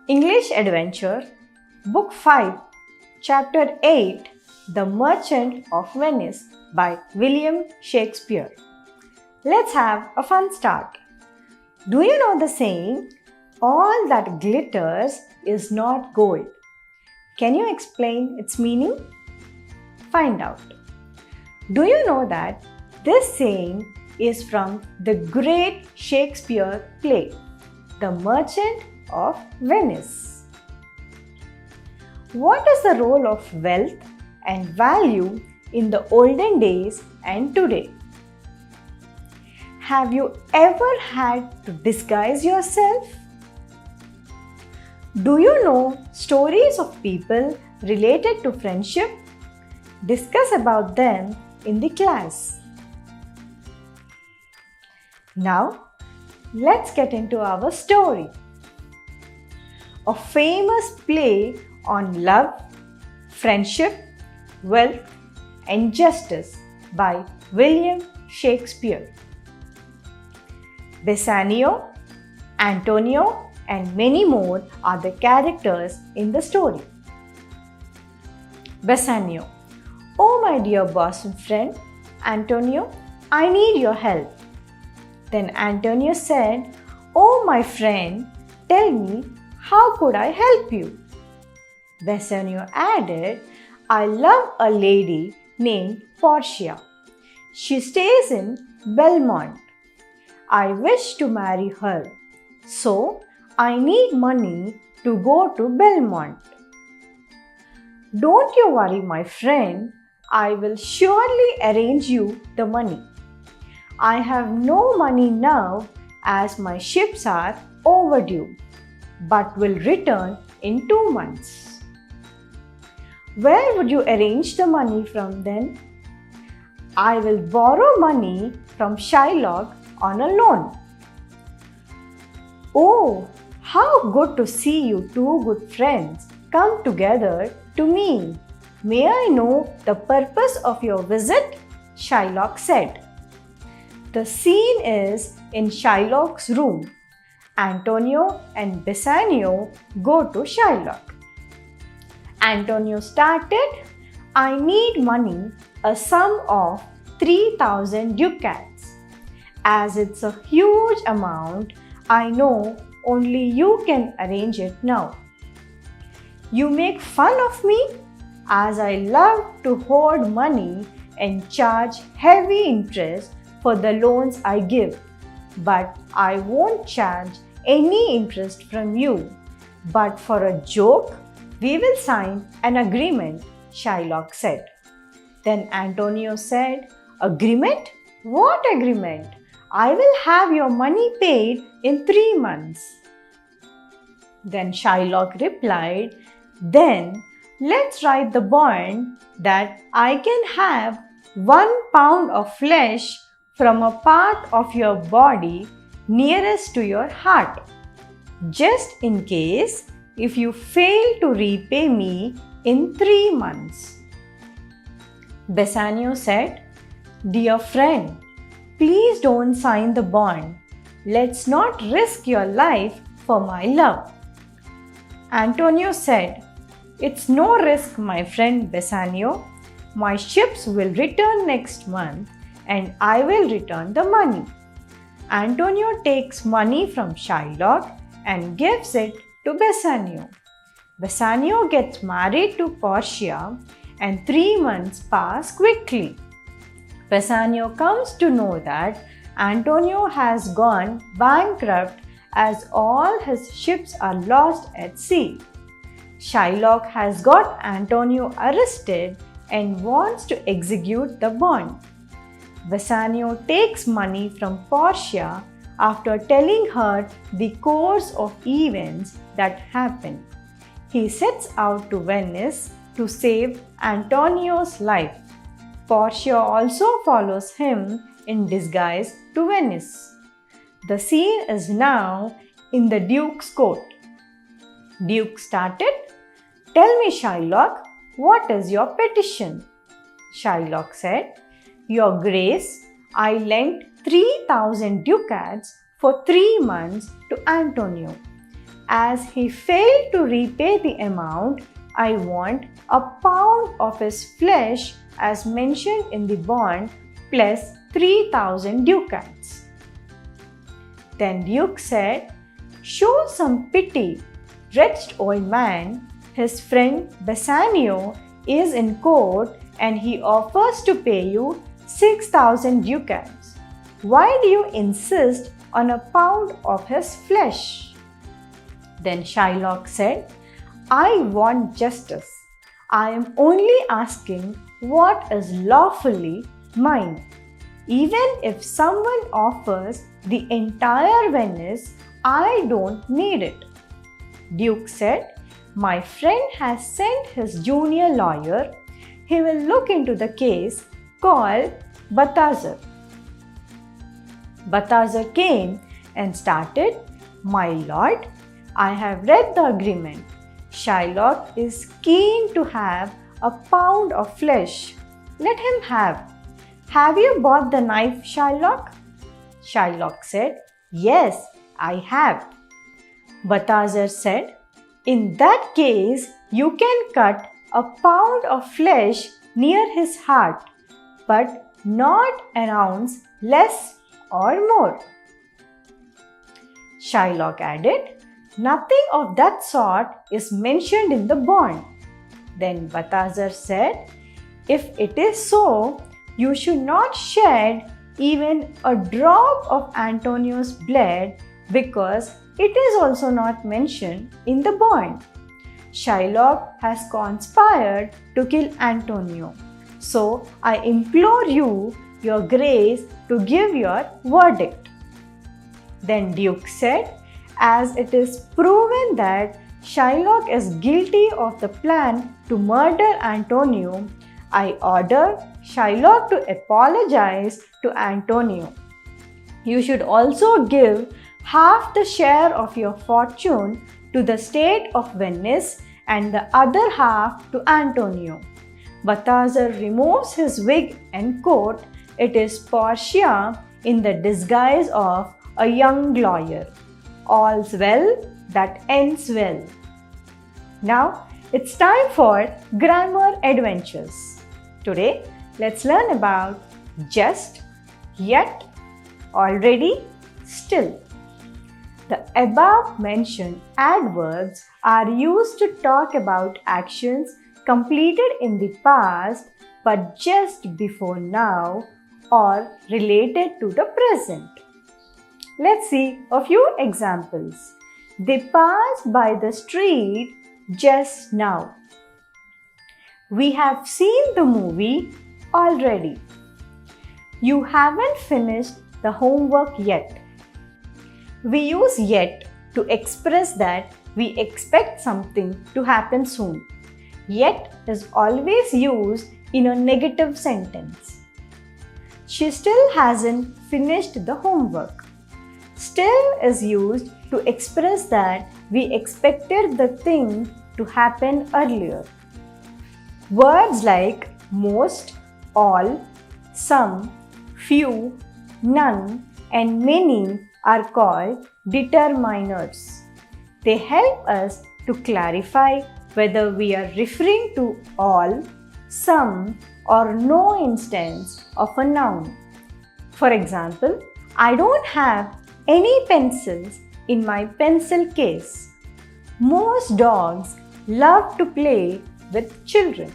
English Adventure, Book 5, Chapter 8, The Merchant of Venice by William Shakespeare. Let's have a fun start. Do you know the saying, all that glitters is not gold? Can you explain its meaning? Find out. Do you know that this saying is from the great Shakespeare play, The Merchant of Venice? What is the role of wealth and value in the olden days and today? Have you ever had to disguise yourself? Do you know stories of people related to friendship? Discuss about them in the class. Now, let's get into our story. A famous play on love, friendship, wealth, and justice by William Shakespeare. Bassanio, Antonio, and many more are the characters in the story. Bassanio: "Oh, my dear bosom friend, Antonio, I need your help." Then Antonio said, "Oh, my friend, tell me, how could I help you?" Bassanio added, "I love a lady named Portia. She stays in Belmont. I wish to marry her, so I need money to go to Belmont." "Don't you worry, my friend. I will surely arrange you the money. I have no money now as my ships are overdue, but will return in 2 months." "Where would you arrange the money from then?" "I will borrow money from Shylock on a loan." "Oh, how good to see you two good friends come together to me. May I know the purpose of your visit?" Shylock said. The scene is in Shylock's room. Antonio and Bassanio go to Shylock. Antonio started, "I need money, a sum of 3,000 ducats. As it's a huge amount, I know only you can arrange it now. You make fun of me, as I love to hoard money and charge heavy interest for the loans I give, but I won't charge any interest from you. But for a joke, we will sign an agreement," Shylock said. Then Antonio said, "Agreement? What agreement? I will have your money paid in 3 months. Then Shylock replied, "Then let's write the bond that I can have 1 pound of flesh from a part of your body nearest to your heart, just in case if you fail to repay me in 3 months. Bassanio said, "Dear friend, please don't sign the bond. Let's not risk your life for my love." Antonio said, "It's no risk, my friend Bassanio. My ships will return next month and I will return the money." Antonio takes money from Shylock and gives it to Bassanio. Bassanio gets married to Portia and 3 months pass quickly. Bassanio comes to know that Antonio has gone bankrupt as all his ships are lost at sea. Shylock has got Antonio arrested and wants to execute the bond. Bassanio takes money from Portia after telling her the course of events that happened. He sets out to Venice to save Antonio's life. Portia also follows him in disguise to Venice. The scene is now in the Duke's court. Duke started, "Tell me, Shylock, what is your petition?" Shylock said, "Your Grace, I lent 3,000 ducats for 3 months to Antonio, As he failed to repay the amount, I want a pound of his flesh as mentioned in the bond plus 3,000 ducats. Then Duke said, "Show some pity, wretched old man. His friend Bassanio is in court and he offers to pay you 6,000 ducats. Why do you insist on a pound of his flesh?" Then Shylock said, "I want justice. I am only asking what is lawfully mine. Even if someone offers the entire Venice, I don't need it." Duke said, "My friend has sent his junior lawyer. He will look into the case. Call Balthazar." Balthazar came and started, "My lord, I have read the agreement. Shylock is keen to have a pound of flesh. Let him have. Have you bought the knife, Shylock?" Shylock said, "Yes, I have." Balthazar said, "In that case, you can cut a pound of flesh near his heart, but not an ounce less or more." Shylock added, "Nothing of that sort is mentioned in the bond." Then Balthazar said, "If it is so, you should not shed even a drop of Antonio's blood, because it is also not mentioned in the bond. Shylock has conspired to kill Antonio. So I implore you, your grace, to give your verdict." Then Duke said, "As it is proven that Shylock is guilty of the plan to murder Antonio, I order Shylock to apologize to Antonio. You should also give half the share of your fortune to the state of Venice and the other half to Antonio." Balthazar removes his wig and coat. It is Portia in the disguise of a young lawyer. All's well that ends well. Now it's time for grammar adventures. Today let's learn about just, yet, already, still. The above mentioned adverbs are used to talk about actions completed in the past but just before now or related to the present. Let's see a few examples. They passed by the street just now. We have seen the movie already. You haven't finished the homework yet. We use yet to express that we expect something to happen soon. Yet is always used in a negative sentence. She still hasn't finished the homework. Still is used to express that we expected the thing to happen earlier. Words like most, all, some, few, none, and many are called determiners. They help us to clarify whether we are referring to all, some, or no instance of a noun. For example, I don't have any pencils in my pencil case. Most dogs love to play with children.